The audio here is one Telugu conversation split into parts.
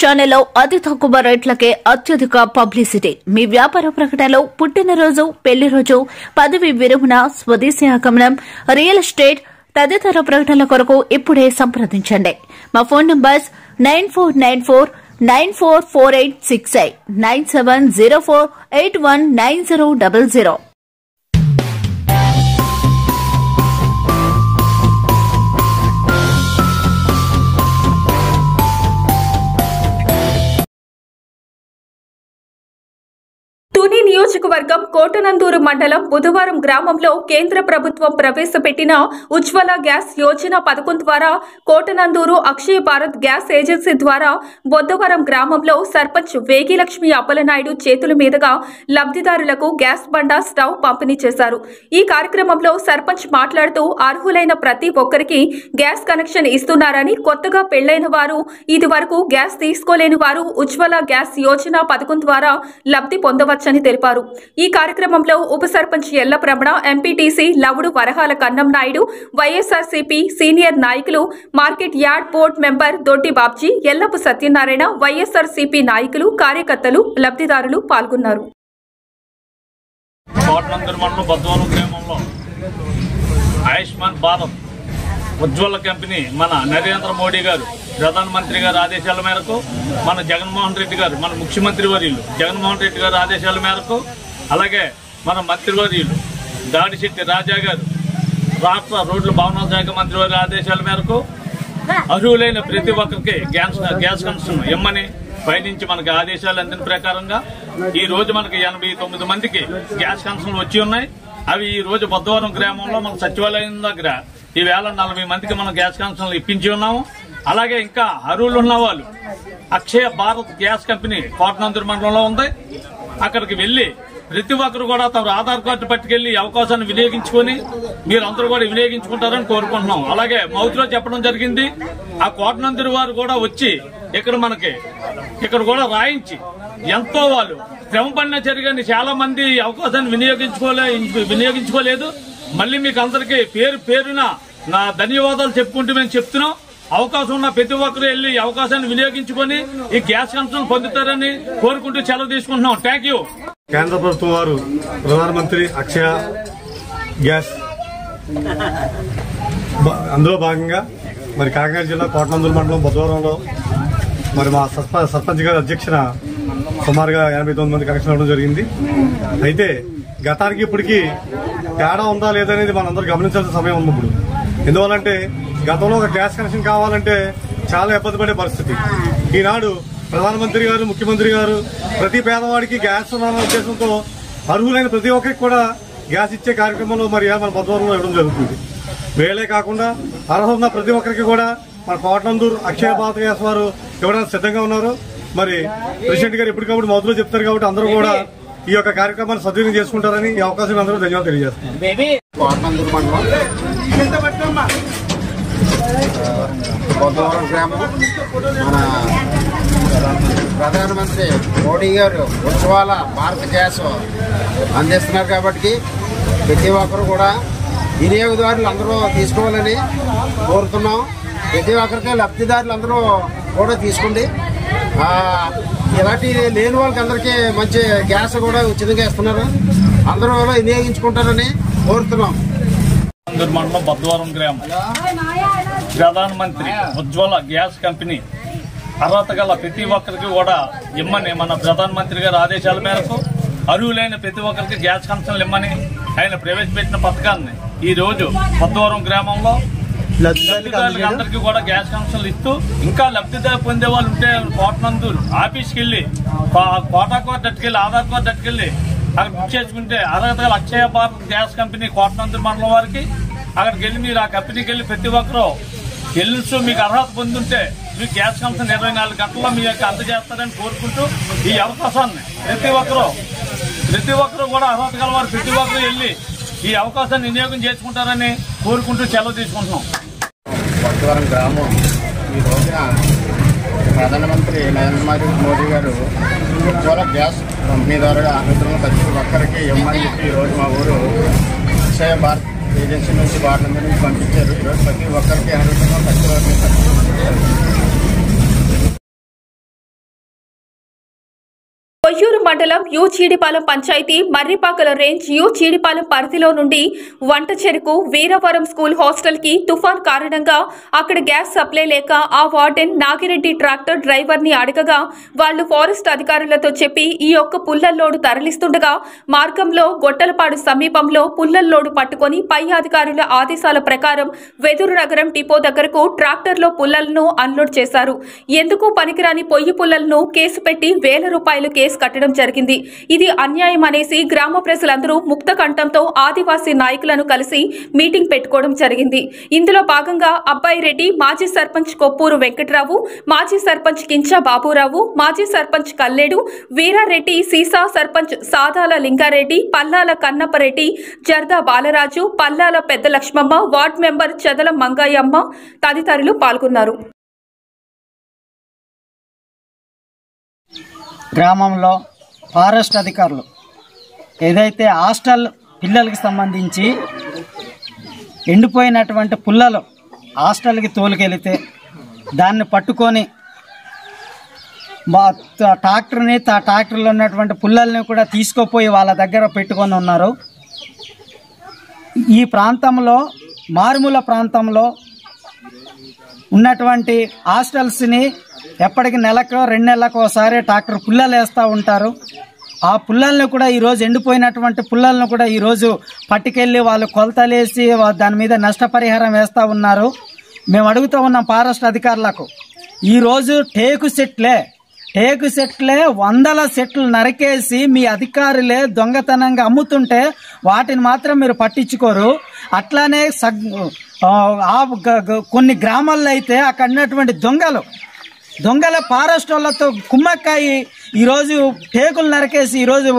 ఛానల్లో అతి తక్కువ రేట్లకే అత్యధిక పబ్లిసిటీ. మీ వ్యాపార ప్రకటనలో పుట్టినరోజు, పెళ్లి రోజు, పదవి విరమణ, స్వదేశీ ఆగమనం, రియల్ ఎస్టేట్ తదితర ప్రకటనల కొరకు ఇప్పుడే సంప్రదించండి. మా ఫోన్ నంబర్స్ 9494944868 9704819000. తుని నియోజకవర్గం కోటనందూరు మండలం బుధవారం గ్రామంలో కేంద్ర ప్రభుత్వం ప్రవేశపెట్టిన ఉజ్వల గ్యాస్ యోజన పథకం ద్వారా కోటనందూరు అక్షయ భారత్ గ్యాస్ ఏజెన్సీ ద్వారా బుధవారం గ్రామంలో సర్పంచ్ వేగిలక్ష్మి అప్పలనాయుడు చేతుల మీదుగా లబ్ధిదారులకు గ్యాస్ బండ, స్టవ్ పంపిణీ చేశారు. ఈ కార్యక్రమంలో సర్పంచ్ మాట్లాడుతూ అర్హులైన ప్రతి ఒక్కరికి గ్యాస్ కనెక్షన్ ఇస్తున్నారని, కొత్తగా పెళ్లైన వారు, ఇదివరకు గ్యాస్ తీసుకోలేని వారు ఉజ్వల గ్యాస్ యోజన పథకం ద్వారా లబ్ధి పొందవచ్చని తెలిపారు. ఈ కార్యక్రమంలో ఉప సర్పంచ్ ఎల్లప్రమణ, ఎంపీటీసీ లవుడు వరహాల కన్నం నాయుడు, వైఎస్ఆర్సీపీ సీనియర్ నాయకులు, మార్కెట్ యార్డ్ బోర్డు మెంబర్ దొడ్డి బాబ్జీ, ఎల్లపు సత్యనారాయణ, వైఎస్ఆర్సీపీ నాయకులు, కార్యకర్తలు, లబ్ధిదారులు పాల్గొన్నారు. ఆయుష్మాన్ భారత్ ఉజ్వల కంపెనీ మన నరేంద్ర మోడీ గారు ప్రధానమంత్రి గారి ఆదేశాల మేరకు, మన జగన్మోహన్ రెడ్డి గారు, మన ముఖ్యమంత్రి వర్యులు జగన్మోహన్ రెడ్డి గారి ఆదేశాల మేరకు, అలాగే మన మంత్రివర్యులు దాడిశెట్టి రాజా గారు, రాష్ట్ర రోడ్ల భవనాల శాఖ మంత్రి వారి ఆదేశాల మేరకు అర్హులైన ప్రతి ఒక్కరికి గ్యాస్ కనెక్షన్ ఇమ్మని పైనుంచి మనకి ఆదేశాలు అందిన ప్రకారంగా ఈ రోజు మనకి 89 మందికి గ్యాస్ కనెక్షన్లు వచ్చి ఉన్నాయి. అవి ఈ రోజు బుధవారం గ్రామంలో మన సచివాలయం దగ్గర ఈవేళ 40 మందికి మనం గ్యాస్ కనెక్షన్లు ఇప్పించి ఉన్నాము. అలాగే ఇంకా అర్హులు ఉన్న వాళ్ళు అక్షయ భారత్ గ్యాస్ కంపెనీ కోటనందూరు మండలంలో ఉంది. అక్కడికి వెళ్లి ప్రతి ఒక్కరు కూడా తమ ఆధార్ కార్డు పట్టుకెళ్లి అవకాశాన్ని వినియోగించుకుని మీరందరూ కూడా వినియోగించుకుంటారని కోరుకుంటున్నాం. అలాగే మౌత్లో చెప్పడం జరిగింది, ఆ కోటనందూరు వారు కూడా వచ్చి ఇక్కడ కూడా రాయించి ఎంతో వాళ్ళు శ్రమ పడిన జరిగింది. చాలా మంది అవకాశాన్ని వినియోగించుకోలేదు. మళ్ళీ మీకు అందరికీ పేరున నా ధన్యవాదాలు చెప్పుకుంటూ మేము చెప్తున్నాం. అవకాశం ఉన్న ప్రతి ఒక్కరు వెళ్లి అవకాశాన్ని వినియోగించుకొని ఈ గ్యాస్ కనెక్షన్ పొందుతారని కోరుకుంటూ సెలవు తీసుకుంటున్నాం. Thank you. కేంద్ర ప్రభుత్వం వారు ప్రధానమంత్రి అక్షయ గ్యాస్ అందులో భాగంగా మరి కాకినాడ జిల్లా కోటనందూరు మండలం బుధవారంలో మరి మా సర్పంచ్ గారి అధ్యక్షన సుమారుగా 89 మంది కనెక్షన్ ఇవ్వడం జరిగింది. అయితే గతానికి ఇప్పటికీ తేడా ఉందా లేదనేది మనందరూ గమనించాల్సిన సమయం ఉంది. ఇప్పుడు ఎందువల్లంటే గతంలో ఒక గ్యాస్ కనెక్షన్ కావాలంటే చాలా ఇబ్బంది పడే పరిస్థితి. ఈనాడు ప్రధానమంత్రి గారు, ముఖ్యమంత్రి గారు ప్రతి పేదవాడికి గ్యాస్ ఉన్న ఉద్దేశంతో అర్హులైన ప్రతి ఒక్కరికి కూడా గ్యాస్ ఇచ్చే కార్యక్రమంలో మరి మన బుధవారంలో ఇవ్వడం జరుగుతుంది. వేలే కాకుండా అర్హత ఉన్న ప్రతి ఒక్కరికి కూడా మన కోటనందూరు అక్షయ భారత్ గ్యాస్ వారు ఇవ్వడానికి సిద్ధంగా ఉన్నారు. మరి ప్రెసిడెంట్ గారు ఎప్పటికప్పుడు మొదలు చెప్తారు కాబట్టి అందరూ కూడా ఈ యొక్క కార్యక్రమాన్ని సద్వినియోగం చేసుకుంటారని ఈ అవకాశం అందరూ ధన్యవాదాలు తెలియజేస్తున్నారు. బుధవారం గ్రామం మన ప్రధానమంత్రి మోడీ గారు ఉజ్వల భారత్ గ్యాస్ అందిస్తున్నారు కాబట్టి ప్రతి ఒక్కరు కూడా వినియోగదారులు అందరూ తీసుకోవాలని కోరుతున్నాం. ప్రతి ఒక్కరికి లబ్ధిదారులు అందరూ కూడా తీసుకోండి. ఇలాంటి లేని వాళ్ళకి అందరికీ మంచి గ్యాస్ కూడా ఉచితంగా ఇస్తున్నారు. అందరూ వినియోగించుకుంటారని కోరుతున్నాం. మండలం బుధవారం గ్రామం ప్రధానమంత్రి ఉజ్వల గ్యాస్ కంపెనీ అర్హత గల ప్రతి ఒక్కరికి కూడా ఇమ్మని మన ప్రధానమంత్రి గారి ఆదేశాల మేరకు అర్హులైన ప్రతి ఒక్కరికి గ్యాస్ కనెక్షన్లు ఇమ్మని ఆయన ప్రవేశపెట్టిన పథకాన్ని ఈ రోజు బుధవారం గ్రామంలో లబ్ధిదారులకు అందరికీ కూడా గ్యాస్ కనెక్షన్లు ఇస్తూ, ఇంకా లబ్ధిదారు పొందే వాళ్ళు ఉంటే కోటనందూరు ఆఫీస్కి వెళ్లి కోటా కార్డు అట్టుకెళ్లి ఆధార్ కార్డు అట్టుకెళ్లి అక్కడ బుక్ చేసుకుంటే అర్హత గల అక్షయ భారత్ గ్యాస్ కంపెనీ కోటనందూరు మండలం వారికి అక్కడికి వెళ్ళి మీరు ఆ కంపెనీకి వెళ్ళి ప్రతి ఒక్కరూ తెలుసు మీకు అర్హత పొందుంటే మీకు గ్యాస్ కనెక్షన్ 24 గంటల్లో మీ యొక్క అందజేస్తారని కోరుకుంటూ ఈ అవకాశాన్ని ప్రతి ఒక్కరూ కూడా అర్హత గల వారు ప్రతి ఒక్కరూ వెళ్ళి ఈ అవకాశాన్ని వినియోగం చేసుకుంటారని కోరుకుంటూ సెలవు తీసుకుంటున్నాం. బుధవారం గ్రామం ఈ రోజున ప్రధానమంత్రి నరేంద్ర మోడీ గారు ఉజ్వల గ్యాస్ కంపెనీ ద్వారా అర్హతలను ప్రతి ఒక్కరికి ఇవ్వమని చెప్పి ఈరోజు మా ఊరు అక్షయ భారత్ ఏజెన్సీ నుంచి వార్డు నుంచి పంపించారు. ఈరోజు ప్రతి ఒక్కరికి అర్హతలను ప్రతి ఒక్కరికి మండలం U Cheedipalem panchayat Marripakala range U Cheedipalem పరిధిలో నుండి వంట చెరుకు వీరవరం స్కూల్ హాస్టల్ కి తుఫాన్ కారణంగా అక్కడ గ్యాస్ సప్లై లేక ఆ వార్డెన్ నాగిరెడ్డి ట్రాక్టర్ డ్రైవర్ ని అడగగా వాళ్లు ఫారెస్ట్ అధికారులతో చెప్పి ఈ యొక్క పుల్లల్లోడు తరలిస్తుండగా మార్గంలో గొట్టలపాడు సమీపంలో పుల్లల్లోడు పట్టుకొని పై అధికారుల ఆదేశాల ప్రకారం వెదురు నగరం డిపో దగ్గరకు ట్రాక్టర్లో పుల్లలను అన్లోడ్ చేశారు. ఎందుకు పనికిరాని పొయ్యి పుల్లలను కేసు పెట్టి ₹1000 కేసు కట్టడం జరిగింది. ఇది అన్యాయం అనేసి గ్రామ ప్రజలందరూ ముక్త కంఠంతో ఆదివాసీ నాయకులను కలిసి మీటింగ్ పెట్టుకోవడం జరిగింది. ఇందులో భాగంగా అబ్బాయి రెడ్డి, మాజీ సర్పంచ్ కొప్పూరు వెంకటరావు, మాజీ సర్పంచ్ కించా బాబురావు, మాజీ సర్పంచ్ కల్లేడు వీరారెడ్డి, సీసా సర్పంచ్ సాదాల లింగారెడ్డి, పల్లాల కన్నప్పరెడ్డి, జర్దా బాలరాజు, పల్లాల పెద్ద లక్ష్మమ్మ, వార్డ్ మెంబర్ చదల మంగయ్యమ్మ తదితరులు పాల్గొన్నారు. గ్రామంలో ఫారెస్ట్ అధికారులు ఏదైతే హాస్టల్ పిల్లలకి సంబంధించి ఎండిపోయినటువంటి పుల్లలు హాస్టల్కి తోలుకెళితే దాన్ని పట్టుకొని ట్రాక్టర్లో ఉన్నటువంటి పుల్లల్ని కూడా తీసుకుపోయి వాళ్ళ దగ్గర పెట్టుకొని ఉన్నారు. ఈ ప్రాంతంలో మారుమూల ప్రాంతంలో ఉన్నటువంటి హాస్టల్స్ని ఎప్పటికి నెలకు 2 నెలలకు ఒకసారి ట్రాక్టర్ పుల్లలు వేస్తూ ఉంటారు. ఆ పుల్లల్ని కూడా ఈరోజు ఎండిపోయినటువంటి పుల్లలను కూడా ఈరోజు పట్టుకెళ్ళి వాళ్ళు కొలతలేసి దాని మీద నష్టపరిహారం వేస్తూ ఉన్నారు. మేము అడుగుతూ ఉన్నాం ఫారెస్ట్ అధికారులకు, ఈరోజు టేకు సెట్లే 100 సెట్లు నరికేసి మీ అధికారులే దొంగతనంగా అమ్ముతుంటే వాటిని మాత్రం మీరు పట్టించుకోరు. అట్లానే కొన్ని గ్రామాల్లో అయితే అక్కడ ఉన్నటువంటి దొంగల ఫారెస్ట్ వాళ్ళతో కుమ్మక్కాయి ఈరోజు టేకులు నరికేసి ఈరోజు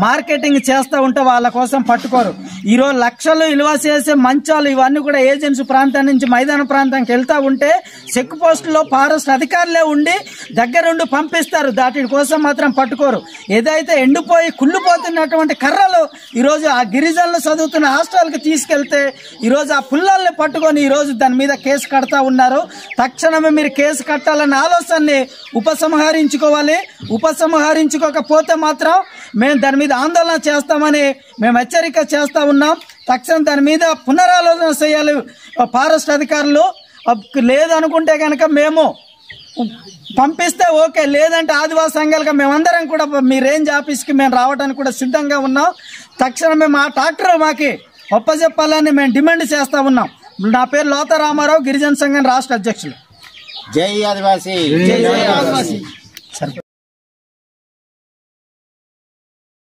మార్కెటింగ్ చేస్తూ ఉంటే వాళ్ళ కోసం పట్టుకోరు. ఈరోజు లక్షలు విలువ చేసే మంచాలు ఇవన్నీ కూడా ఏజెన్సీ ప్రాంతం నుంచి మైదాన ప్రాంతానికి వెళ్తూ ఉంటే చెక్ పోస్టులో ఫారెస్ట్ అధికారులే ఉండి దగ్గరుండి పంపిస్తారు. దాటి కోసం మాత్రం పట్టుకోరు. ఏదైతే ఎండిపోయి కుళ్ళిపోతున్నటువంటి కర్రలు ఈరోజు ఆ గిరిజనులు చదువుతున్న హాస్టల్కి తీసుకెళ్తే ఈరోజు ఆ పుల్లల్ని పట్టుకొని ఈరోజు దాని మీద కేసు కడతా ఉన్నారు. తక్షణమే మీరు కేసు కట్టాలన్న ఆలోచనని ఉపసంహరించుకోవాలి. ఉపసంహరించుకోకపోతే మాత్రం మేము దాని మీద ఆందోళన చేస్తామని మేము హెచ్చరిక చేస్తా ఉన్నాం. తక్షణం దాని మీద పునరాలోచన చేయాలి ఫారెస్ట్ అధికారులు. లేదనుకుంటే కనుక మేము పంపిస్తే ఓకే, లేదంటే ఆదివాసీ సంఘాలుగా మేమందరం కూడా మీ రేంజ్ ఆఫీస్కి మేము రావడానికి కూడా సిద్ధంగా ఉన్నాం. తక్షణమే మా ట్రాక్టర్ మాకి ఒప్పజెప్పాలని మేము డిమాండ్ చేస్తా ఉన్నాం. నా పేరు లోత రామారావు, గిరిజన సంఘం రాష్ట్ర అధ్యక్షులు. జై ఆదివాసీ.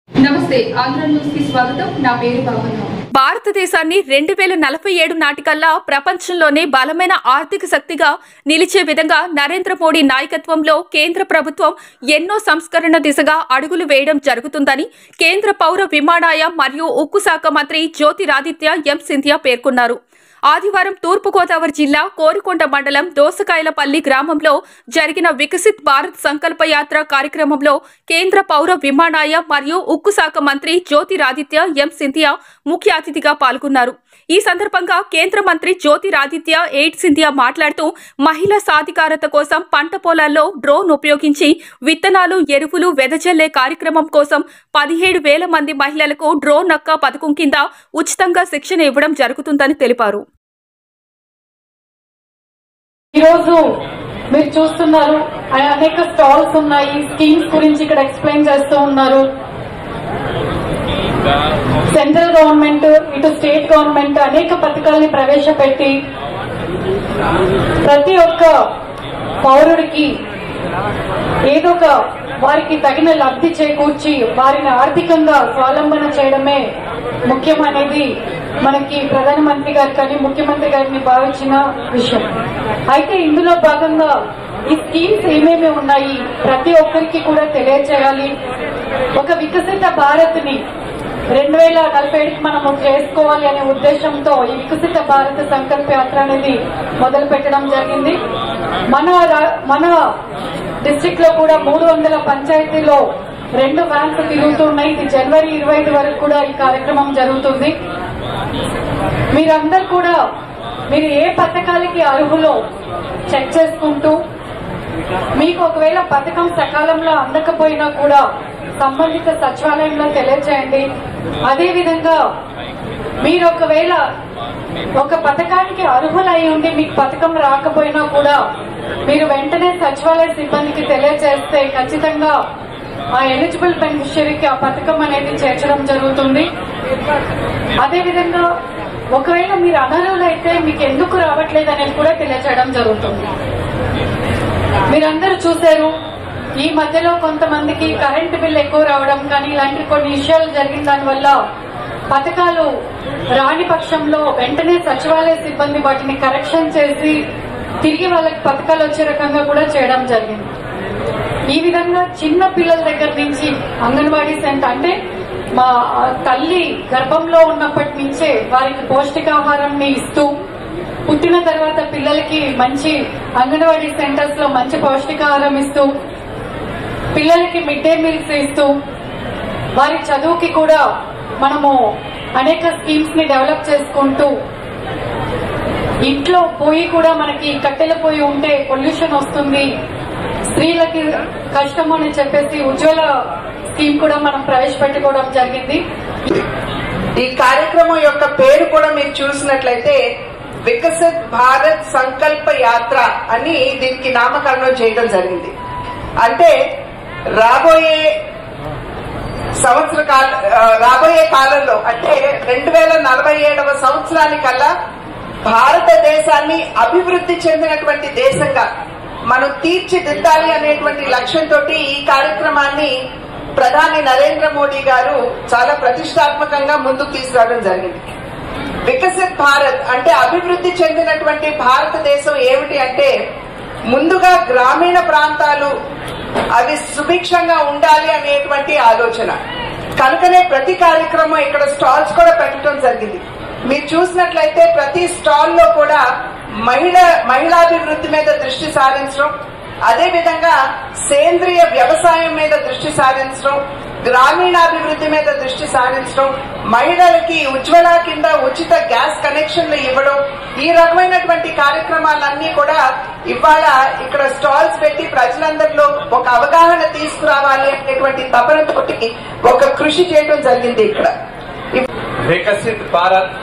నమస్తే, ఆంధ్ర న్యూస్ కి స్వాగతం. నా పేరు భావన. భారతదేశాన్ని 2047 నాటికల్లా ప్రపంచంలోనే బలమైన ఆర్థిక శక్తిగా నిలిచే విధంగా నరేంద్ర మోడీ నాయకత్వంలో కేంద్ర ప్రభుత్వం ఎన్నో సంస్కరణ దిశగా అడుగులు వేయడం జరుగుతుందని కేంద్ర పౌర విమానయాన మరియు ఉక్కు శాఖ మంత్రి జ్యోతిరాదిత్య ఎం సింధియా పేర్కొన్నారు. ఆదివారం తూర్పుగోదావరి జిల్లా కోరికొండ మండలం దోసకాయలపల్లి గ్రామంలో జరిగిన వికసిత్ భారత్ సంకల్ప యాత్ర కార్యక్రమంలో కేంద్ర పౌర విమానయాన మరియు ఉక్కు శాఖ మంత్రి జ్యోతిరాదిత్య ఎం సింధియా ముఖ్య అతిథిగా పాల్గొన్నారు. ఈ సందర్భంగా కేంద్ర మంత్రి జ్యోతిరాదిత్య సింధియా మాట్లాడుతూ మహిళా సాధికారత కోసం పంట పొలాల్లో డ్రోన్ ఉపయోగించి విత్తనాలు, ఎరువులు వెదజల్లే కార్యక్రమం కోసం 17,000 మంది మహిళలకు డ్రోన్ నక్క పథకం కింద ఉచితంగా శిక్షణ ఇవ్వడం జరుగుతుందని తెలిపారు. ఈరోజు మీరు చూస్తున్నారు అనేక స్టాల్స్ ఉన్నాయి, స్కీమ్స్ గురించి ఇక్కడ ఎక్స్ప్లెయిన్ చేస్తూ ఉన్నారు. సెంట్రల్ గవర్నమెంట్, ఇటు స్టేట్ గవర్నమెంట్ అనేక పథకాలని ప్రవేశపెట్టి ప్రతి ఒక్క పౌరుడికి ఏదో ఒక వారికి తగిన లబ్ధి చేకూర్చి వారిని ఆర్థికంగా స్వావలంబన చేయడమే ముఖ్యమనేది మనకి ప్రధానమంత్రి గారు కానీ ముఖ్యమంత్రి గారిని భావించిన విషయం. అయితే ఇందులో భాగంగా ఈ స్కీమ్స్ ఏమేమి ఉన్నాయి ప్రతి ఒక్కరికి కూడా తెలియజేయాలి. ఒక వికసిత భారత్ ని 2047కి మనము చేసుకోవాలి అనే ఉద్దేశంతో ఈ వికసిత భారత సంకల్ప యాత్ర అనేది మొదలు పెట్టడం జరిగింది. మన డిస్ట్రిక్ట్ లో కూడా 300 పంచాయతీలో 2 వ్యాన్స్ తిరుగుతున్నాయి. ఇది జనవరి 25 వరకు కూడా ఈ కార్యక్రమం జరుగుతుంది. మీరందరూ కూడా మీరు ఏ పథకాలకి అర్హులో చెక్ చేసుకుంటూ మీకు ఒకవేళ పథకం సకాలంలో అందకపోయినా కూడా సంబంధిత సచివాలయంలో తెలియజేయండి. అదేవిధంగా మీరు ఒకవేళ ఒక పథకానికి అర్హులై ఉండి మీకు పథకం రాకపోయినా కూడా మీరు వెంటనే సచివాలయ సిబ్బందికి తెలియజేస్తే ఖచ్చితంగా ఆ ఎలిజిబుల్ బెనిఫిషియరీకి ఆ పథకం అనేది చేర్చడం జరుగుతుంది. అదేవిధంగా ఒకవేళ మీరు అనర్హులైతే మీకు ఎందుకు రావట్లేదు అనేది కూడా తెలియజేయడం జరుగుతుంది. మీరందరూ చూశారు, ఈ మధ్యలో కొంతమందికి కరెంటు బిల్ ఎక్కువ రావడం కానీ ఇలాంటి కొన్ని విషయాలు జరిగిన దానివల్ల పథకాలు రాని పక్షంలో వెంటనే సచివాలయ సిబ్బంది వాటిని కరెక్షన్ చేసి తిరిగి వాళ్ళకి పథకాలు వచ్చే రకంగా కూడా చేయడం జరిగింది. ఈ విధంగా చిన్న పిల్లల దగ్గర నుంచి అంగన్వాడీ సెంటర్ అంటే మా తల్లి గర్భంలో ఉన్నప్పటి నుంచే వారికి పౌష్టికాహారాన్ని ఇస్తూ పుట్టిన తర్వాత పిల్లలకి మంచి అంగన్వాడీ సెంటర్స్ లో మంచి పౌష్టికాహారం ఇస్తూ పిల్లలకి మిడ్ డే మీల్స్ ఇస్తూ వారి చదువుకి కూడా మనము అనేక స్కీమ్స్ ని డెవలప్ చేసుకుంటూ ఇంట్లో పొయ్యి కూడా మనకి కట్టెల పొయ్యి ఉంటే పొల్యూషన్ వస్తుంది, స్త్రీలకి కష్టం అని చెప్పేసి ఉజ్వల స్కీమ్ కూడా మనం ప్రవేశపెట్టుకోవడం జరిగింది. ఈ కార్యక్రమం యొక్క పేరు కూడా మీరు చూసినట్లయితే వికసిత్ భారత్ సంకల్ప యాత్ర అని దీనికి నామకరణం చేయడం జరిగింది. అంటే రాబోయే కాలంలో అంటే 2047వ సంవత్సరానికల్లా భారతదేశాన్ని అభివృద్ధి చెందినటువంటి దేశంగా మనం తీర్చిదిద్దాలి అనేటువంటి లక్ష్యంతో ఈ కార్యక్రమాన్ని ప్రధాని నరేంద్ర మోడీ గారు చాలా ప్రతిష్టాత్మకంగా ముందుకు తీసుకురావడం జరిగింది. వికసిత్ భారత్ అంటే అభివృద్ధి చెందినటువంటి భారతదేశం ఏమిటి అంటే ముందుగా గ్రామీణ ప్రాంతాలు అవి సుభిక్షంగా ఉండాలి అనేటువంటి ఆలోచన. కనుకనే ప్రతి కార్యక్రమం ఇక్కడ స్టాల్స్ కూడా పెట్టడం జరిగింది. మీరు చూసినట్లయితే ప్రతి స్టాల్ లో కూడా మహిళాభివృద్ధి మీద దృష్టి సారించడం, అదేవిధంగా సేంద్రియ వ్యవసాయం మీద దృష్టి సారించడం, గ్రామీణాభివృద్ధి మీద దృష్టి సారించడం, మహిళలకి ఉజ్వల కింద ఉచిత గ్యాస్ కనెక్షన్లు ఇవ్వడం, ఈ రకమైనటువంటి కార్యక్రమాలన్నీ కూడా ఇవాళ ఇక్కడ స్టాల్స్ పెట్టి ప్రజలందరిలో ఒక అవగాహన తీసుకురావాలి అనేటువంటి తపనతోటి ఒక కృషి చేయడం జరిగింది. ఇక్కడ వికసిత్ భారత్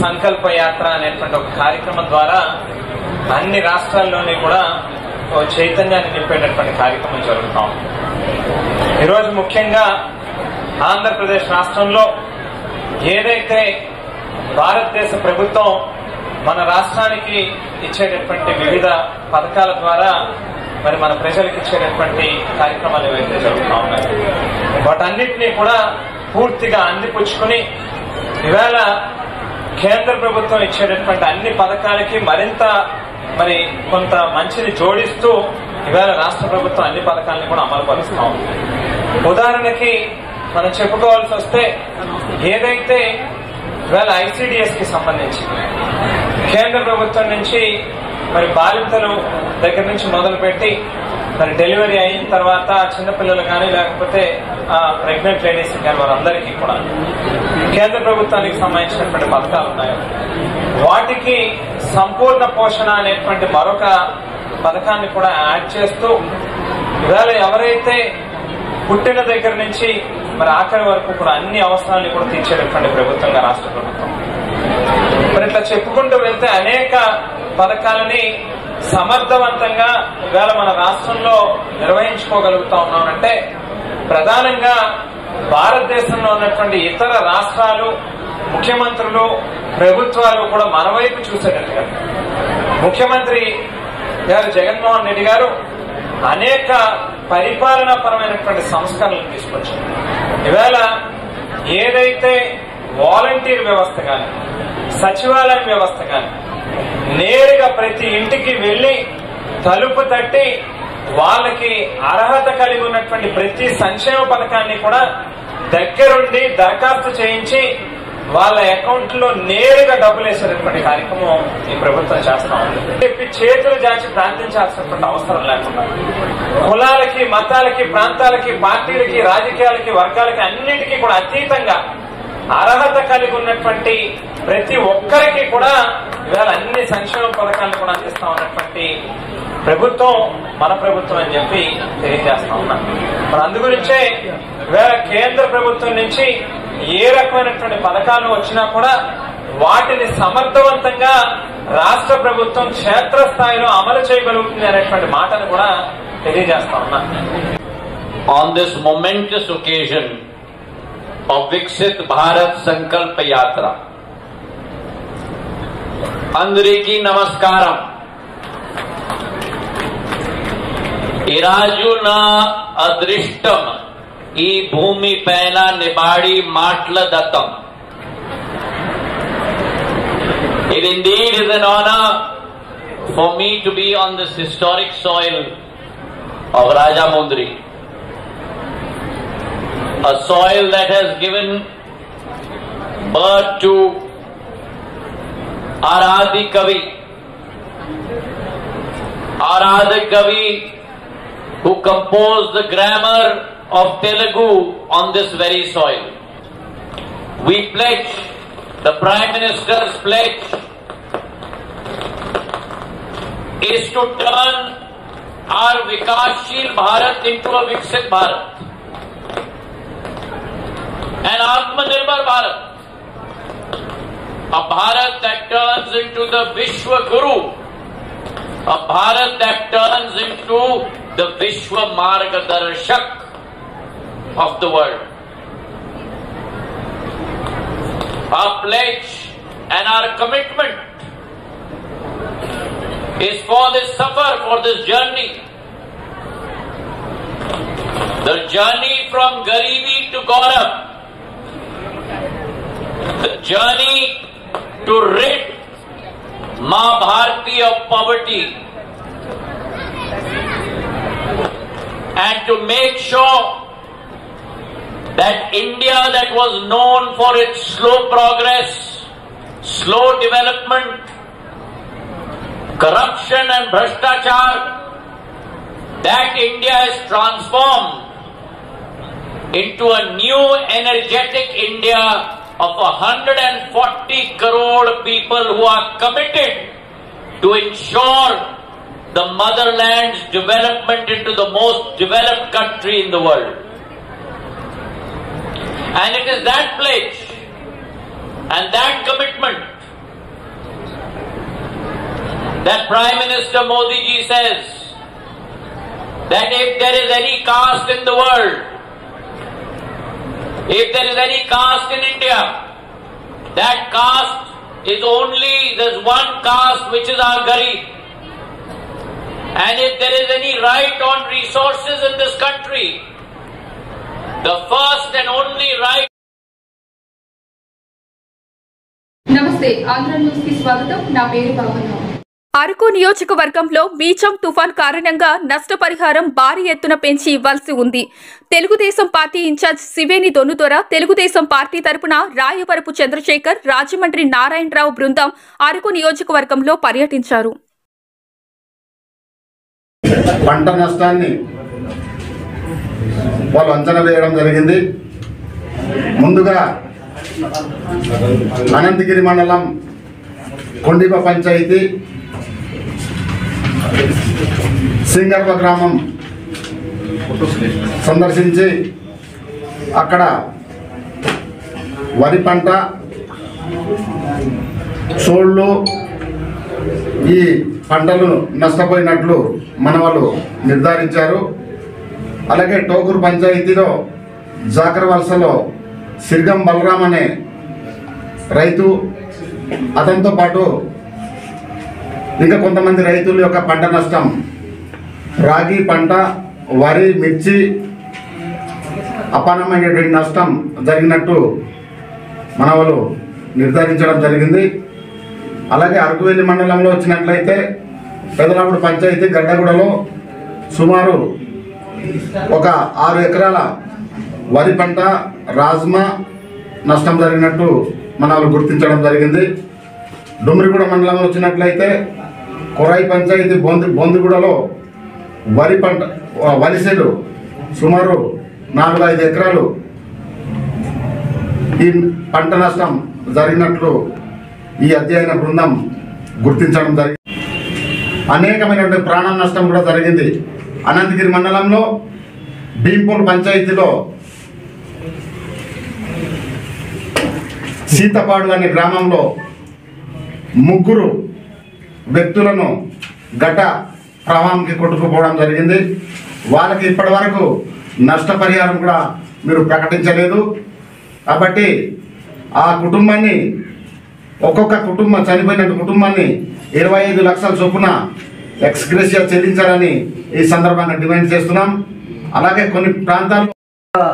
సంకల్ప యాత్ర అనేటువంటి ఒక కార్యక్రమం ద్వారా అన్ని రాష్ట్రాల్లోని కూడా చైతన్యాన్ని నింపేటటువంటి కార్యక్రమం జరుగుతాం. ఈరోజు ముఖ్యంగా ఆంధ్రప్రదేశ్ రాష్ట్రంలో ఏదైతే భారతదేశ ప్రభుత్వం మన రాష్ట్రానికి ఇచ్చేటటువంటి వివిధ పథకాల ద్వారా మరి మన ప్రజలకు ఇచ్చేటటువంటి కార్యక్రమాలు ఏవైతే జరుగుతూ ఉన్నాయి వాటన్నిటినీ కూడా పూర్తిగా అందిపుచ్చుకుని ఇవాళ కేంద్ర ప్రభుత్వం ఇచ్చేటటువంటి అన్ని పథకాలకి మరింత మరి కొంత మంచిని జోడిస్తూ ఇవాళ రాష్ట్ర ప్రభుత్వం అన్ని పథకాలను కూడా అమలు పరుస్తా ఉంది. ఉదాహరణకి మనం చెప్పుకోవాల్సి వస్తే ఏదైతే ఇవాళ ICDS కి సంబంధించి కేంద్ర ప్రభుత్వం నుంచి మరి బాలింతలు దగ్గర నుంచి మొదలుపెట్టి మరి డెలివరీ అయిన తర్వాత చిన్నపిల్లలు కానీ లేకపోతే ప్రెగ్నెంట్ లేడీస్ కానీ వారందరికీ కూడా కేంద్ర ప్రభుత్వానికి సంబంధించినటువంటి పథకాలు ఉన్నాయి. వాటికి సంపూర్ణ పోషణ అనేటువంటి మరొక పథకాన్ని కూడా యాడ్ చేస్తూ ఇవాళ ఎవరైతే పుట్టిన దగ్గర నుంచి మరి ఆఖరి వరకు కూడా అన్ని అవసరాలను కూడా తీర్చేటటువంటి ప్రభుత్వంగా రాష్ట్ర ప్రభుత్వం. మరి ఇట్లా చెప్పుకుంటూ వెళ్తే అనేక పథకాలని సమర్థవంతంగా ఇవాళ మన రాష్ట్రంలో నిర్వహించుకోగలుగుతా ఉన్నామంటే ప్రధానంగా భారతదేశంలో ఉన్నటువంటి ఇతర రాష్ట్రాలు, ముఖ్యమంత్రులు, ప్రభుత్వాలు కూడా మన వైపు చూసేటట్టుగా ముఖ్యమంత్రి గారు జగన్మోహన్ రెడ్డి గారు అనేక పరిపాలనా పరమైనటువంటి సంస్కరణలు తీసుకొచ్చారు. ఇవాళ ఏదైతే వాలంటీర్ వ్యవస్థ కానీ సచివాలయం వ్యవస్థ కానీ నేరుగా ప్రతి ఇంటికి వెళ్లి తలుపు తట్టి వాళ్ళకి అర్హత కలిగి ఉన్నటువంటి ప్రతి సంక్షేమ పథకాన్ని కూడా దగ్గరుండి దరఖాస్తు చేయించి వాళ్ళ అకౌంట్ లో నేరుగా డబ్బులు వేసేటటువంటి కార్యక్రమం ఈ ప్రభుత్వం చేస్తా ఉంది. చెప్పి చేతులు జాచి ప్రార్థించాల్సినటువంటి అవసరం లేకుండా కులాలకి, మతాలకి, ప్రాంతాలకి, పార్టీలకి, రాజకీయాలకి, వర్గాలకి అన్నిటికీ కూడా అతీతంగా అర్హత కలిగి ఉన్నటువంటి ప్రతి ఒక్కరికి కూడా ఇవాళ అన్ని సంక్షేమ పథకాలను కూడా అందిస్తా ఉన్నటువంటి ప్రభుత్వం మన ప్రభుత్వం అని చెప్పి తెలియజేస్తా ఉన్నాం. మరి అందు గురించే వేరే కేంద్ర ప్రభుత్వం నుంచి ఏ రకమైనటువంటి పథకాలు వచ్చినా కూడా వాటిని సమర్థవంతంగా రాష్ట్ర ప్రభుత్వం క్షేత్రస్థాయిలో అమలు చేయగలుగుతుంది అనేటువంటి మాటను కూడా తెలియజేస్తా ఉన్నా. On this momentous occasion of Viksit Bharat Sankalp Yatra, Andriki Namaskaram. Irajuna Adrishtam E Bhumi Paina Nibadi Matla Datam. It indeed is an honor for me to be on this historic soil of Rajamundry, a soil that has given birth to our Adi Kavi who composed the grammar of Telugu on this very soil. We pledge, the Prime Minister's pledge is to turn our Vikashsheel Bharat into a Viksit Bharat, an Atmanirbhar Bharat, a Bharat that turns into the Vishwa Guru, a Bharat that turns into the Vishwa Margadarshak of the world. Our pledge and our commitment is for this safar, for this journey. The journey from Garibi to Gaurav. The journey to rid Ma Bharati of poverty. And to make sure that India that was known for its slow progress, slow development, corruption and bhrashtachar, that India is transformed into a new energetic India of 140 crore people who are committed to ensure the motherland's development into the most developed country in the world. And it is that pledge and that commitment that Prime Minister Modi ji says that if there is any caste in the world, if there is any caste in India, that caste is only, there's one caste which is our Garib. And if there is any right on resources in this country, the first and only right. నమస్తే, ఆంధ్ర న్యూస్ కి స్వాగతం. నా పేరు భావన. అరకు నియోజకవర్గంలో మీచం తుఫాన్ కారణంగా నష్టపరిహారం భారీ ఎత్తున పెంచి ఇవ్వాల్సి ఉంది. Telugu Desam party incharge Siveni Donnudora, Telugu Desam party తరపున రాయవరపు చంద్రశేఖర్, రాజమండ్రి నారాయణరావు బృందం అరకు నియోజకవర్గంలో పర్యటించారు. పంట నష్టాన్ని వాళ్ళు అంచనా వేయడం జరిగింది. ముందుగా అనంతగిరి మండలం కొండిప పంచాయతీ సింగర్వ గ్రామం సందర్శించి అక్కడ వరి పంట, సోళ్ళు, ఈ పంటలు నష్టపోయినట్లు మన వాళ్ళు నిర్ధారించారు. అలాగే టోకూరు పంచాయతీలో జాకర్ వలసలో సిర్గం బలరాం అనే రైతు, అతనితో పాటు ఇంకా కొంతమంది రైతుల యొక్క పంట నష్టం, రాగి పంట, వరి, మిర్చి అపానమైనటువంటి నష్టం జరిగినట్టు మన వాళ్ళు నిర్ధారించడం జరిగింది. అలాగే అరకువెల్లి మండలంలో వచ్చినట్లయితే పెదలాపుడు పంచాయతీ గడ్డగూడలో సుమారు ఒక 6 ఎకరాల వరి పంట, రాజ్మా నష్టం జరిగినట్టు మన వాళ్ళు గుర్తించడం జరిగింది. డుమ్రిగూడ మండలంలో వచ్చినట్లయితే కొరాయి పంచాయతీ బొందిగూడలో వరి పంట, వరిసెలు సుమారు 4-5 ఎకరాలు ఈ పంట నష్టం జరిగినట్లు ఈ అధ్యయన బృందం గుర్తించడం జరిగింది. అనేకమైనటువంటి ప్రాణ నష్టం కూడా జరిగింది. అనంతగిరి మండలంలో భీంపూర్ పంచాయతీలో సీతపాడు అనే గ్రామంలో 3 వ్యక్తులను ఘట ప్రవాహంకి కొట్టుకుపోవడం జరిగింది. వాళ్ళకి ఇప్పటి వరకు నష్టపరిహారం కూడా మీరు ప్రకటించలేదు. కాబట్టి ఆ కుటుంబాన్ని, ఒక్కొక్క కుటుంబం, చనిపోయిన కుటుంబాన్ని 25 లక్షల చొప్పున ఎక్స్గ్రేషియా చెల్లించాలని ఈ సందర్భంగా డిమాండ్ చేస్తున్నాం. అలాగే కొన్ని ప్రాంతాల్లో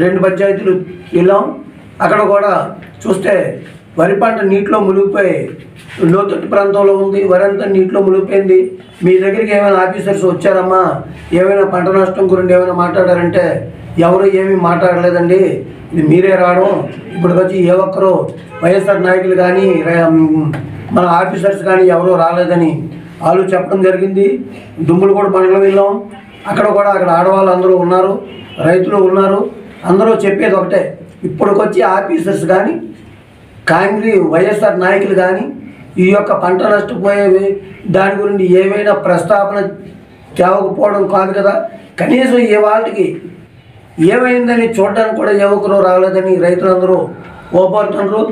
2 పంచాయతీలు వెళ్ళాం. అక్కడ కూడా చూస్తే వరి పంట నీటిలో మునిగిపోయి లోతట్టు ప్రాంతంలో ఉంది. వరి అంతా నీటిలో మునిగిపోయింది. మీ దగ్గరికి ఏమైనా ఆఫీసర్స్ వచ్చారమ్మా, ఏమైనా పంట నష్టం గురించి ఏమైనా మాట్లాడారంటే ఎవరు ఏమీ మాట్లాడలేదండి, ఇది మీరే రావడం. ఇప్పటికొచ్చి ఏ ఒక్కరు వైఎస్ఆర్ నాయకులు కానీ మన ఆఫీసర్స్ కానీ ఎవరూ రాలేదని వాళ్ళు చెప్పడం జరిగింది. దుమ్ములగూడ మండలం వెళ్ళాం. అక్కడ ఆడవాళ్ళు అందరూ ఉన్నారు, రైతులు ఉన్నారు. అందరూ చెప్పేది ఒకటే, ఇప్పటికొచ్చి ఆఫీసర్స్ కానీ వైఎస్ఆర్ నాయకులు కానీ ఈ యొక్క పంట నష్టపోయేవి దాని గురించి ఏమైనా ప్రస్తావన తేవకపోవడం కాదు కదా, కనీసం ఏ వాళ్ళకి ఏమైందని చూడడానికి కూడా యువకులు రాలేదని రైతులందరూ ఓపడుతున్నారు.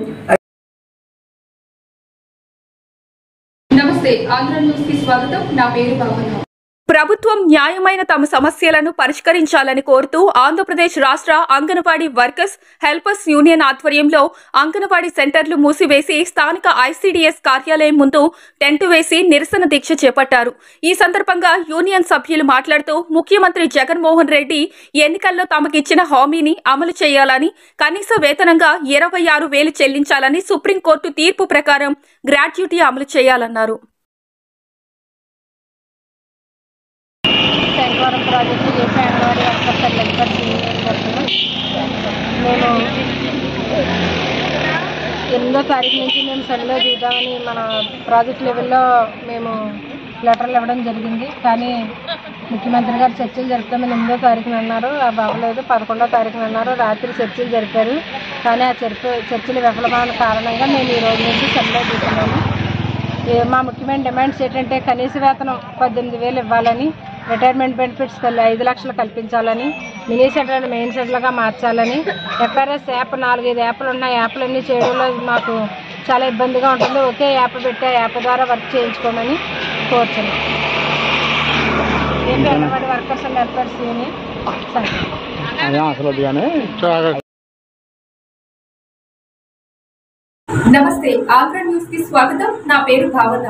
నమస్తే, ఆంధ్ర న్యూస్ కి స్వాగతం. నా పేరు భావన. ప్రభుత్వం న్యాయమైన తమ సమస్యలను పరిష్కరించాలని కోరుతూ ఆంధ్రప్రదేశ్ రాష్ట్ర అంగన్వాడీ వర్కర్స్ హెల్పర్స్ యూనియన్ ఆధ్వర్యంలో అంగన్వాడీ సెంటర్లు మూసివేసి స్థానిక ఐసీడీఎస్ కార్యాలయం ముందు టెంట్ వేసి నిరసన దీక్ష చేపట్టారు. ఈ సందర్భంగా యూనియన్ సభ్యులు మాట్లాడుతూ ముఖ్యమంత్రి జగన్మోహన్ రెడ్డి ఎన్నికల్లో తమకిచ్చిన హామీని అమలు చేయాలని, కనీస వేతనంగా 26,000 చెల్లించాలని, సుప్రీంకోర్టు తీర్పు ప్రకారం గ్రాట్యుటీ అమలు చేయాలన్నారు. శంకవరం ప్రాజెక్టు చేసే anganwadi workers and helpers union తరఫున మేము 8వ తారీఖు నుంచి మేము సమ్మెలో దిగుదామని మన ప్రాజెక్ట్ లెవెల్లో మేము లెటర్లు ఇవ్వడం జరిగింది. కానీ ముఖ్యమంత్రి గారు చర్చలు జరుపుతామని 8వ తారీఖున అన్నారు, అవి అవ్వలేదు. 11వ తారీఖున అన్నారు, రాత్రి చర్చలు జరిపారు. కానీ ఆ చర్చలు విఫలమైన కారణంగా మేము ఈ రోజు నుంచి సమ్మెలో దిగుతున్నాము. మా ముఖ్యమైన డిమాండ్స్ ఏంటంటే కనీస వేతనం 18,000 ఇవ్వాలని, రిటైర్మెంట్ బెనిఫిట్స్ 5 లక్షలు కల్పించాలని, మినీ సెంటర్లు మెయిన్ సెంటర్లుగా మార్చాలని, ఎఫ్ఆర్ఎస్ యాప్ 4-5 యాప్లు ఉన్నాయి. యాప్లన్నీ చేయడంలో మాకు చాలా ఇబ్బందిగా ఉంటుంది. ఒకే యాప్ పెట్టి ఆ యాప్ ద్వారా వర్క్ చేయించుకోమని కోరుతున్నాం. AP anganwadi workers and helpers union. నమస్తే, ఆంధ్ర న్యూస్ కి స్వాగతం. నా పేరు భావన.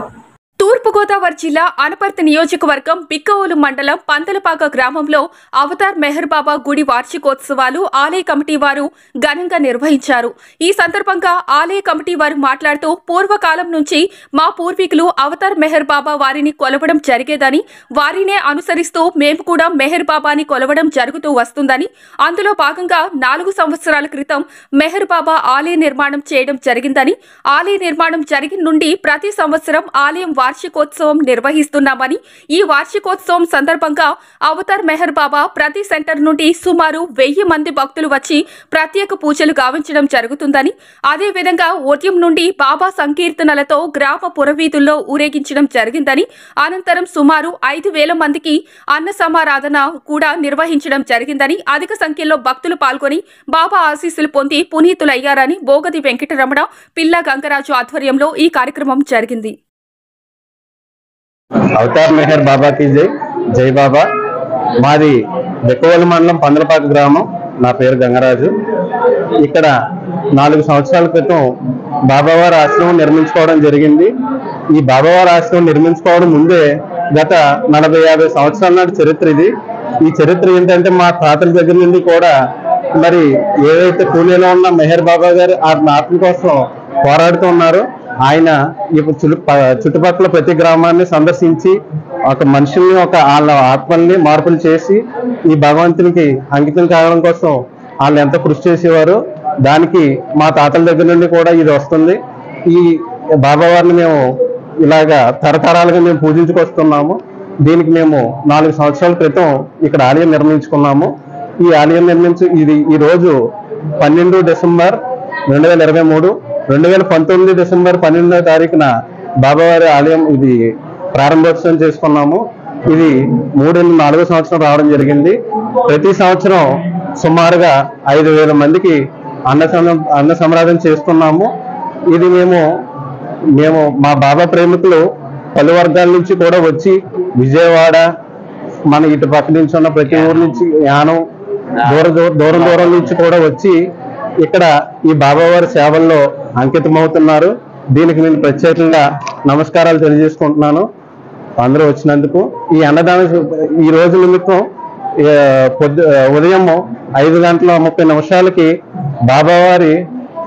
తూర్పుగోదావరి జిల్లా అనపర్తి నియోజకవర్గం బిక్కవోలు మండలం పంతలపాక గ్రామంలో అవతార్ మెహర్ బాబా గుడి వార్షికోత్సవాలు ఆలయ కమిటీ వారు ఘనంగా నిర్వహించారు. ఈ సందర్భంగా ఆలయ కమిటీ వారు మాట్లాడుతూ పూర్వకాలం నుంచి మా పూర్వీకులు అవతార్ మెహర్ బాబా వారిని కొలవడం జరిగేదని, వారినే అనుసరిస్తూ మేము కూడా మెహర్ బాబాని కొలవడం జరుగుతూ వస్తుందని, అందులో భాగంగా 4 సంవత్సరాల క్రితం మెహర్ బాబా ఆలయ నిర్మాణం చేయడం జరిగిందని, ఆలయ నిర్మాణం జరిగిన నుండి ప్రతి సంవత్సరం ఆలయం వార్షికోత్సవం నిర్వహిస్తున్నామని, ఈ వార్షికోత్సవం సందర్భంగా అవతార్ మెహర్ బాబా ప్రతి సెంటర్ నుండి సుమారు 1000 మంది భక్తులు వచ్చి ప్రత్యేక పూజలు గావించడం జరుగుతుందని, అదేవిధంగా ఉదయం నుండి బాబా సంకీర్తనలతో గ్రామ పురవీధుల్లో ఊరేగించడం జరిగిందని, అనంతరం సుమారు 5,000 మందికి అన్న సమారాధన కూడా నిర్వహించడం జరిగిందని, అధిక సంఖ్యలో భక్తులు పాల్గొని బాబా ఆశీస్సులు పొంది పునీతులయ్యారని బోగది వెంకటరమణ, పిల్ల గంగరాజు ఆధ్వర్యంలో ఈ కార్యక్రమం జరిగింది. అవతార్ మెహర్ బాబాకి జై బాబా. మాది బిక్కవోలు మండలం పందలపాక గ్రామం. నా పేరు గంగరాజు. ఇక్కడ 4 సంవత్సరాల క్రితం బాబావారి ఆశ్రమం నిర్మించుకోవడం జరిగింది. ఈ బాబావారి ఆశ్రమం నిర్మించుకోవడం ముందే గత 40-50 సంవత్సరాల నాటి చరిత్ర ఇది. ఈ చరిత్ర ఏంటంటే మా తాతల దగ్గర నుండి కూడా మరి ఏదైతే పూణేలో ఉన్న మెహర్ బాబా గారు ఆ ఆత్మ కోసం పోరాడుతూ ఉన్నారో, ఆయన ఇప్పుడు చుట్టుపక్కల ప్రతి గ్రామాన్ని సందర్శించి ఒక మనుషుల్ని, వాళ్ళ ఆత్మల్ని మార్పులు చేసి ఈ భగవంతునికి అంకితం కావడం కోసం వాళ్ళు ఎంత కృషి చేసేవారు. దానికి మా తాతల దగ్గర నుండి కూడా ఇది వస్తుంది. ఈ బాబావారిని మేము ఇలాగా తరతరాలుగా మేము పూజించుకొస్తున్నాము. దీనికి మేము 4 సంవత్సరాల క్రితం ఇక్కడ ఆలయం నిర్మించుకున్నాము. ఈ ఆలయం ఇది ఈ రోజు 12 డిసెంబర్ 2023, 2019 డిసెంబర్ 12వ తారీఖున బాబావారి ఆలయం ఇది ప్రారంభోత్సవం చేసుకున్నాము. ఇది 4వ సంవత్సరం రావడం జరిగింది. ప్రతి సంవత్సరం సుమారుగా 5,000 మందికి అన్న సంరాధన చేస్తున్నాము. ఇది మేము మా బాబా ప్రేమికులు పలు వర్గాల నుంచి కూడా వచ్చి విజయవాడ మన ఇటు పక్క నుంచి ఉన్న ప్రతి ఊరు నుంచి యానం దూరం నుంచి కూడా వచ్చి ఇక్కడ ఈ బాబావారి సేవల్లో అంకితమవుతున్నారు. దీనికి నేను ప్రత్యేకంగా నమస్కారాలు తెలియజేసుకుంటున్నాను అందరూ వచ్చినందుకు. ఈ అన్నదానం ఈ రోజు నిమిత్తం ఉదయం 5:30 బాబావారి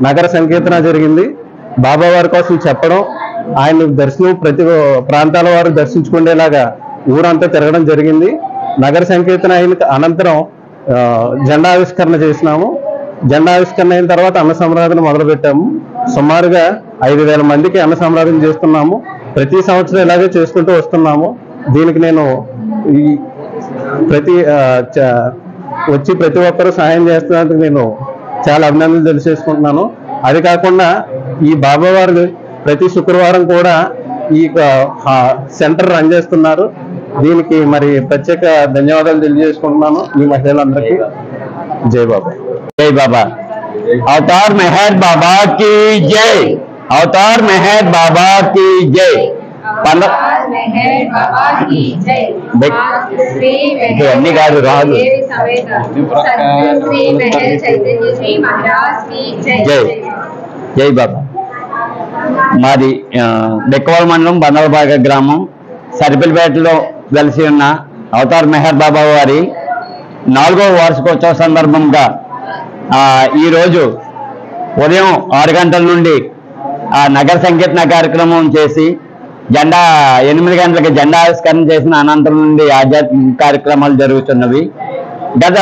నగర సంకీర్తన జరిగింది. బాబావారి కోసం చెప్పడం, ఆయన దర్శనం ప్రతి ప్రాంతాల వారు దర్శించుకునేలాగా ఊరంతా తిరగడం జరిగింది. నగర సంకీర్తన అయిన అనంతరం జెండావిష్కరణ చేసినాము. జెండావిష్కరణ అయిన తర్వాత అన్న సంరాధన మొదలు పెట్టాము. సుమారుగా 5,000 మందికి అన్న సంరాధన చేస్తున్నాము. ప్రతి సంవత్సరం ఇలాగే చేసుకుంటూ వస్తున్నాము. దీనికి నేను వచ్చి ప్రతి ఒక్కరూ సహాయం చేస్తున్నందుకు నేను చాలా అభినందనలు తెలియజేసుకుంటున్నాను. అది కాకుండా ఈ బాబావారు ప్రతి శుక్రవారం కూడా ఈ సెంటర్ రన్ చేస్తున్నారు. దీనికి మరి ప్రత్యేక ధన్యవాదాలు తెలియజేసుకుంటున్నాను ఈ మహిళలందరికీ. జై బాబా. जय बाबा। अवतार मेहर बाबा की जय। अवतार मेहर बाबा की जय। అన్ని కాదు రాదు. జై జై బాబా. మాది బెక్కవల్ మండలం బందలబాగ గ్రామం సరిపిల్పేటలో వెలిసి ఉన్న అవతార్ మెహర్ బాబా వారి 4వ వార్షికోత్సవ సందర్భంగా ఈరోజు ఉదయం 6 గంటల నుండి నగర సంకీర్తన కార్యక్రమం చేసి 8 గంటలకు జెండా ఆవిష్కరణ చేసిన అనంతరం నుండి ఆధ్యాత్మిక కార్యక్రమాలు జరుగుతున్నవి. గత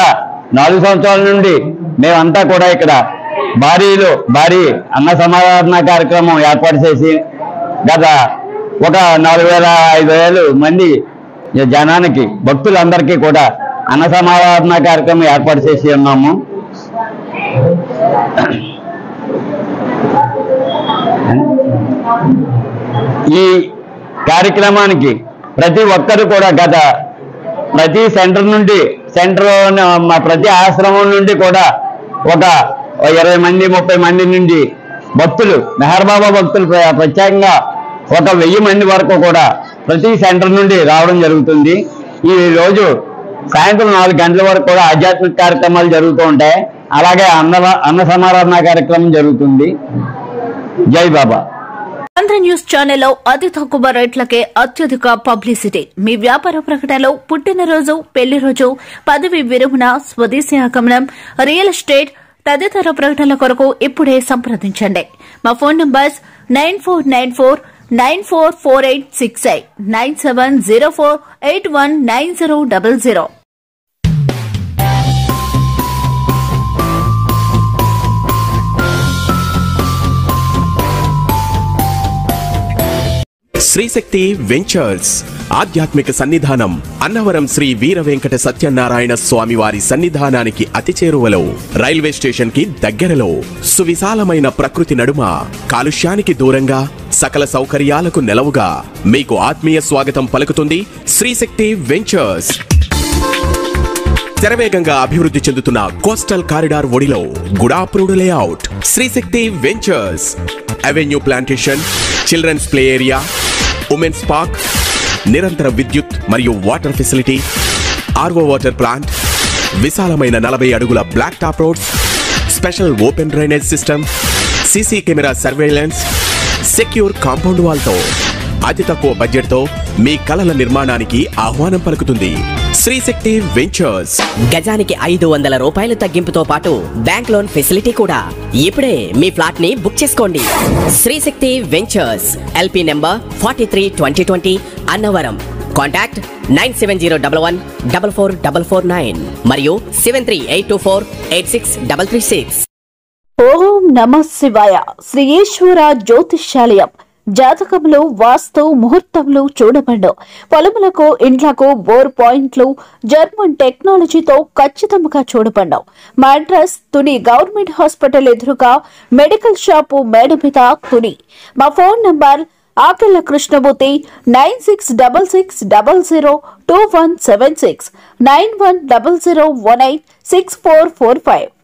4 సంవత్సరాల నుండి మేమంతా కూడా ఇక్కడ భారీ అన్న సమారాధన కార్యక్రమం ఏర్పాటు చేసి గత ఒక 4,000-5,000 మంది జనానికి భక్తులందరికీ కూడా అన్న సమారాధన కార్యక్రమం ఏర్పాటు చేసి ఉన్నాము. ఈ కార్యక్రమానికి ప్రతి ఒక్కరు కూడా ప్రతి ప్రతి ఆశ్రమం నుండి కూడా ఒక 20 మంది 30 మంది నుండి భక్తులు మెహర్ బాబా భక్తులు ప్రత్యేకంగా ఒక 1000 మంది వరకు కూడా ప్రతి సెంటర్ నుండి రావడం జరుగుతుంది. ఈ రోజు సాయంత్రం 4 గంటల వరకు కూడా ఆధ్యాత్మిక కార్యక్రమాలు జరుగుతూ ఉంటాయి. అలాగే అన్న సమారాధన కార్యక్రమం జరుగుతుంది. జై బాబా. ఆంధ్ర న్యూస్ ఛానల్లో అతి తక్కువ రేట్లకే అత్యధిక పబ్లిసిటీ. మీ వ్యాపార ప్రకటనలో పుట్టినరోజు, పెళ్లి రోజు, పదవి విరమణ, స్వదేశీ ఆగమనం, రియల్ ఎస్టేట్ తదితర ప్రకటనల కొరకు ఇప్పుడే సంప్రదించండి. మా ఫోన్ నంబర్స్ 9494944868 9704819000. శ్రీశక్తి వెంచర్స్ ఆధ్యాత్మిక సన్నిధానం అన్నవరం శ్రీ వీర వెంకట సత్యనారాయణ స్వామి వారి సన్నిధానానికి అతి చేరువలో, రైల్వే స్టేషన్ కి దగ్గరలో, సువిశాలమైన ప్రకృతి నడుమ, కాలుష్యానికి దూరంగా, సకల సౌకర్యాలకు నెలవుగా మీకు ఆత్మీయ స్వాగతం పలుకుతుంది శ్రీశక్తి వెంచర్స్. శరవేగంగా అభివృద్ధి చెందుతున్న కోస్టల్ కారిడార్ ఒడిలో గుడాప్రూడ్ layout Sri Shakti ventures. Avenue plantation, children's play area, women's park, నిరంతర విద్యుత్ మరియు water facility, RO water plant, విశాలమైన 40 అడుగుల black top roads, special open drainage system, CC camera surveillance, secure compound వాల్తో అతి తక్కువ బడ్జెట్తో మీ కలల నిర్మాణానికి ఆహ్వానం పలుకుతుంది శ్రీశక్తి వెంచర్స్. గజానికి 500 రూపాయలు తగ్గింపుతో పాటు బ్యాంక్ లోన్ ఫెసిలిటీ కూడా. ఇప్పుడే మీ ఫ్లాట్ ని బుక్ చేసుకోండి. Srishakti ventures, LP number 43-2020 Annavaram. Contact 9701144449 మరియు 7382486336. ఓం నమః శివాయ. శ్రీ ఈశ్వర జ్యోతిష్యాలయం. జాతకంలో వాస్తు ముహూర్తంలో చూడబడ్డం, పొలములకు, ఇండ్లకు బోర్ పాయింట్లు జర్మన్ టెక్నాలజీతో ఖచ్చితంగా చూడబడ్డం. మా అడ్రస్ తుని గవర్నమెంట్ హాస్పిటల్ ఎదురుగా మెడికల్ షాపు మేడ మీద తుని. మా ఫోన్ నంబర్ ఆకెళ్ల కృష్ణమూర్తి 9666002176 9100186445.